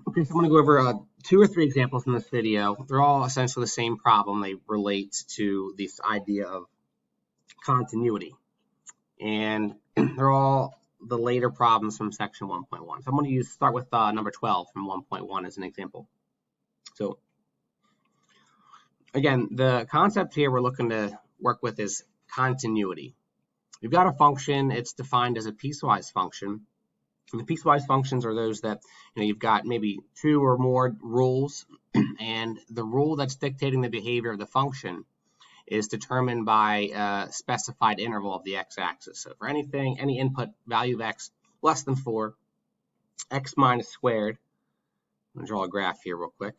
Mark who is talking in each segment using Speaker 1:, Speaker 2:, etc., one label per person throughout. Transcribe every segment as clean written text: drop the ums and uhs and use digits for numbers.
Speaker 1: Okay, so I'm going to go over 2 or 3 examples in this video. They're all essentially the same problem. They relate to this idea of continuity. And they're all the later problems from section 1.1. So I'm going to start with number 12 from 1.1 as an example. So again, the concept here we're looking to work with is continuity. We've got a function. It's defined as a piecewise function. And the piecewise functions are those that, you've got maybe 2 or more rules, and the rule that's dictating the behavior of the function is determined by a specified interval of the x-axis. So for anything, any input value of x less than 4, x minus squared, I'm going to draw a graph here real quick,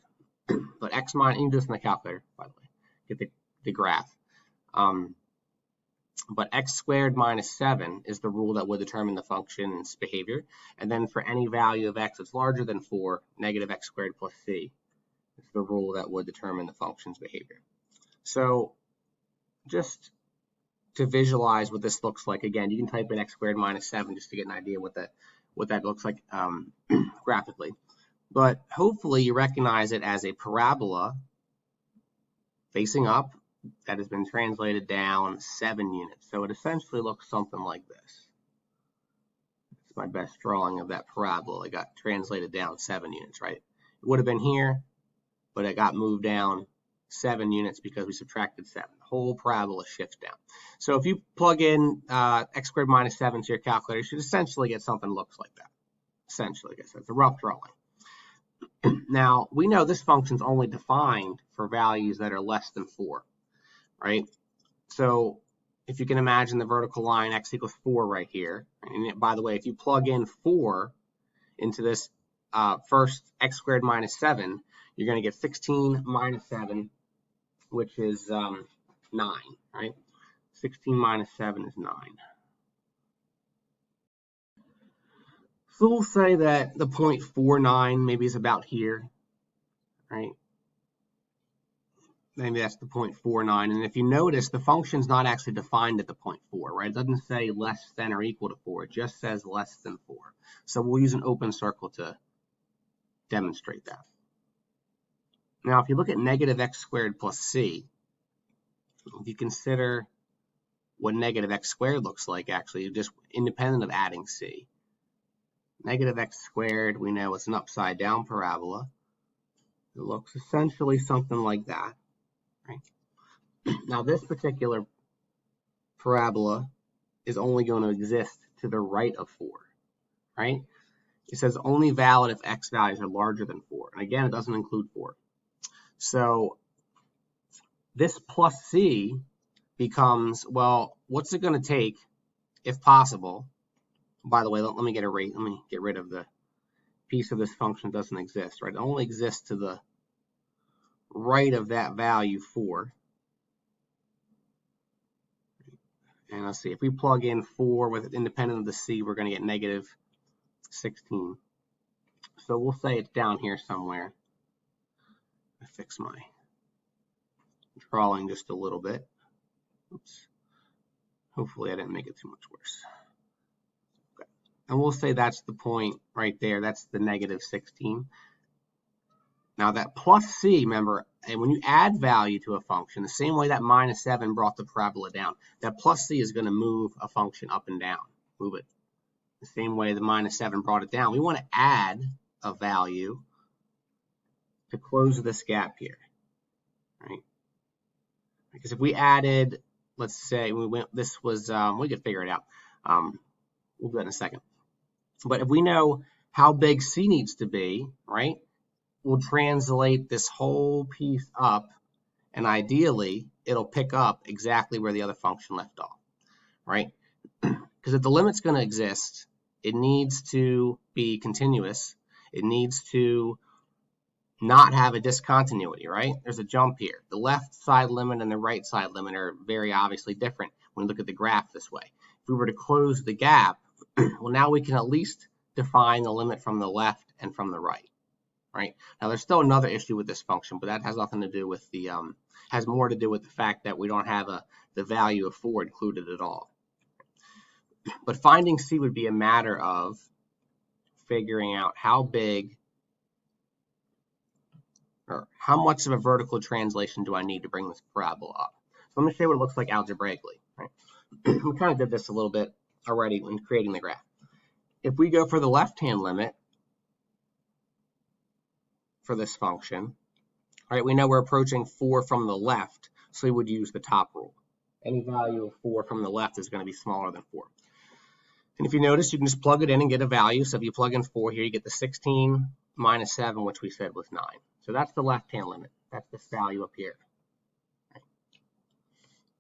Speaker 1: but x minus, you can do this in the calculator, by the way, get the graph. But x squared minus 7 is the rule that would determine the function's behavior. And then for any value of x that's larger than 4, negative x squared plus c is the rule that would determine the function's behavior. So just to visualize what this looks like, again, you can type in x squared minus 7 just to get an idea what that looks like graphically. But hopefully you recognize it as a parabola facing up that has been translated down 7 units. So it essentially looks something like this. It's my best drawing of that parabola. It got translated down 7 units, right? It would have been here, but it got moved down 7 units because we subtracted 7. The whole parabola shifts down. So if you plug in x squared minus 7 to your calculator, you should essentially get something that looks like that. Essentially, I guess that's a rough drawing. Now, we know this function's only defined for values that are less than 4. Right? So if you can imagine the vertical line x equals 4 right here, and by the way, if you plug in 4 into this first x squared minus 7, you're going to get 16 minus 7, which is 9, right? 16 minus 7 is 9. So we'll say that the point 49 maybe is about here, right? Maybe that's the 0.49, and if you notice, the function's not actually defined at the 0.4, right? It doesn't say less than or equal to 4. It just says less than 4. So we'll use an open circle to demonstrate that. Now, if you look at negative x squared plus c, if you consider what negative x squared looks like, actually, just independent of adding c. Negative x squared, we know it's an upside down parabola. It looks essentially something like that. Now, this particular parabola is only going to exist to the right of 4, right? It says only valid if x values are larger than 4. And again, it doesn't include 4. So this plus c becomes, well, what's it going to take, if possible? By the way, let me get rid of the piece of this function that doesn't exist, right? It only exists to the right of that value 4. And let's see, if we plug in 4 with independent of the c, we're going to get negative 16. So we'll say it's down here somewhere. I fix my drawing just a little bit. Oops. Hopefully I didn't make it too much worse. Okay. And we'll say that's the point right there. That's the negative 16. Now that plus c, remember, and when you add value to a function, the same way that minus 7 brought the parabola down, that plus c is going to move a function up and down, move it. The same way the minus 7 brought it down. We want to add a value to close this gap here, right? Because if we added, let's say we could figure it out. We'll do that in a second. But if we know how big c needs to be, right? We'll translate this whole piece up, and ideally, it'll pick up exactly where the other function left off, right? Because if the limit's going to exist, it needs to be continuous. It needs to not have a discontinuity, right? There's a jump here. The left side limit and the right side limit are very obviously different when we look at the graph this way. If we were to close the gap, well, now we can at least define the limit from the left and from the right. Right? Now, there's still another issue with this function, but that has nothing to do with has more to do with the fact that we don't have the value of 4 included at all. But finding c would be a matter of figuring out how big or how much of a vertical translation do I need to bring this parabola up? So let me show you what it looks like algebraically. Right? We kind of did this a little bit already when creating the graph. If we go for the left-hand limit for this function, all right, we know we're approaching 4 from the left, so we would use the top rule. Any value of 4 from the left is going to be smaller than 4. And if you notice, you can just plug it in and get a value. So if you plug in 4 here, you get the 16 minus 7, which we said was 9. So that's the left-hand limit. That's this value up here. Right.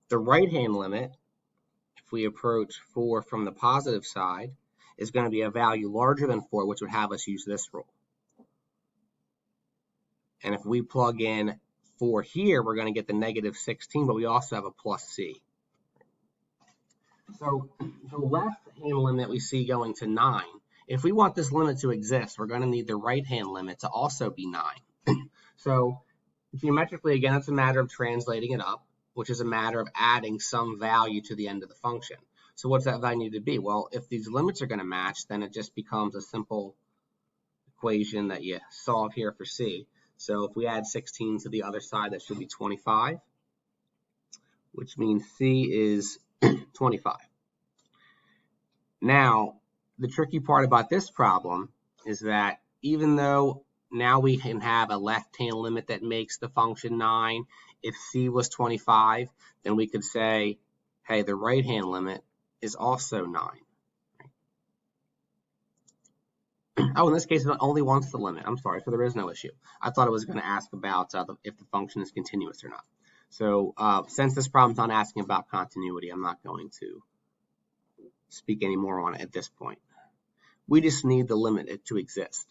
Speaker 1: The right-hand limit, if we approach 4 from the positive side, is going to be a value larger than 4, which would have us use this rule. And if we plug in 4 here, we're going to get the negative 16, but we also have a plus c. So the left-hand limit we see going to 9. If we want this limit to exist, we're going to need the right-hand limit to also be 9. So geometrically, again, it's a matter of translating it up, which is a matter of adding some value to the end of the function. So what's that value need to be? Well, if these limits are going to match, then it just becomes a simple equation that you solve here for c. So if we add 16 to the other side, that should be 25, which means c is 25. Now, the tricky part about this problem is that even though now we can have a left-hand limit that makes the function 9, if c was 25, then we could say, hey, the right-hand limit is also 9. Oh, in this case, it only wants the limit. I'm sorry, so there is no issue. I thought it was going to ask about if the function is continuous or not. So since this problem's not asking about continuity, I'm not going to speak any more on it at this point. We just need the limit to exist.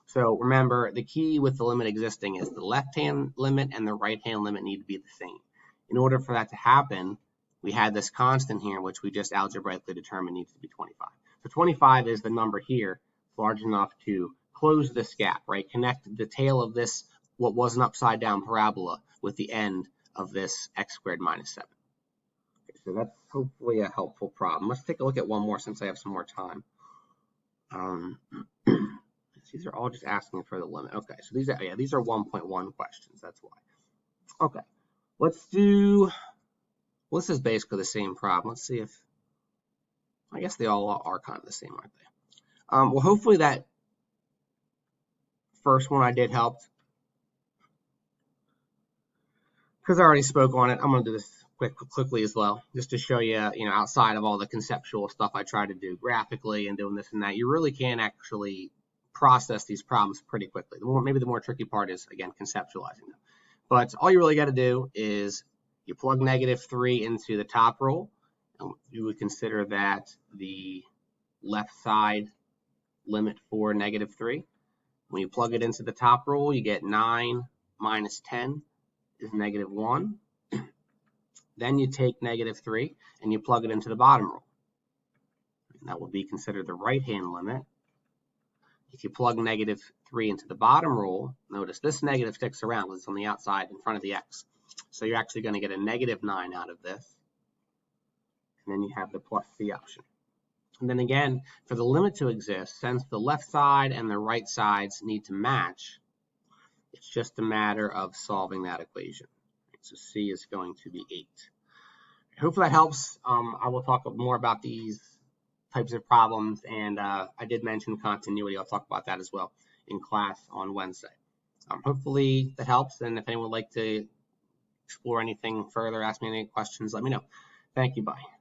Speaker 1: So remember, the key with the limit existing is the left-hand limit and the right-hand limit need to be the same. In order for that to happen, we had this constant here, which we just algebraically determined needs to be 25. So 25 is the number here, large enough to close this gap, right? Connect the tail of this, what was an upside down parabola, with the end of this x squared minus 7. Okay, so that's hopefully a helpful problem. Let's take a look at one more since I have some more time. These are all just asking for the limit. Okay, so these are 1.1 questions, that's why. Okay, this is basically the same problem. Let's see if, I guess they all are kind of the same, aren't they? Well, hopefully that first one I did helped. Because I already spoke on it, I'm going to do this quickly as well, just to show you, outside of all the conceptual stuff I try to do graphically and doing this and that, you really can actually process these problems pretty quickly. Maybe the more tricky part is, again, conceptualizing them. But all you really got to do is you plug -3 into the top rule, and you would consider that the left side limit for -3. When you plug it into the top rule, you get 9 minus 10 is -1. Then you take -3 and you plug it into the bottom rule. And that will be considered the right-hand limit. If you plug -3 into the bottom rule, notice this negative sticks around because it's on the outside in front of the x. So you're actually going to get a -9 out of this. And then you have the plus c option. And then again, for the limit to exist, since the left side and the right sides need to match, it's just a matter of solving that equation. So c is going to be 8. Hopefully that helps. I will talk more about these types of problems, and I did mention continuity. I'll talk about that as well in class on Wednesday. Hopefully that helps, and if anyone would like to explore anything further, ask me any questions, let me know. Thank you, bye.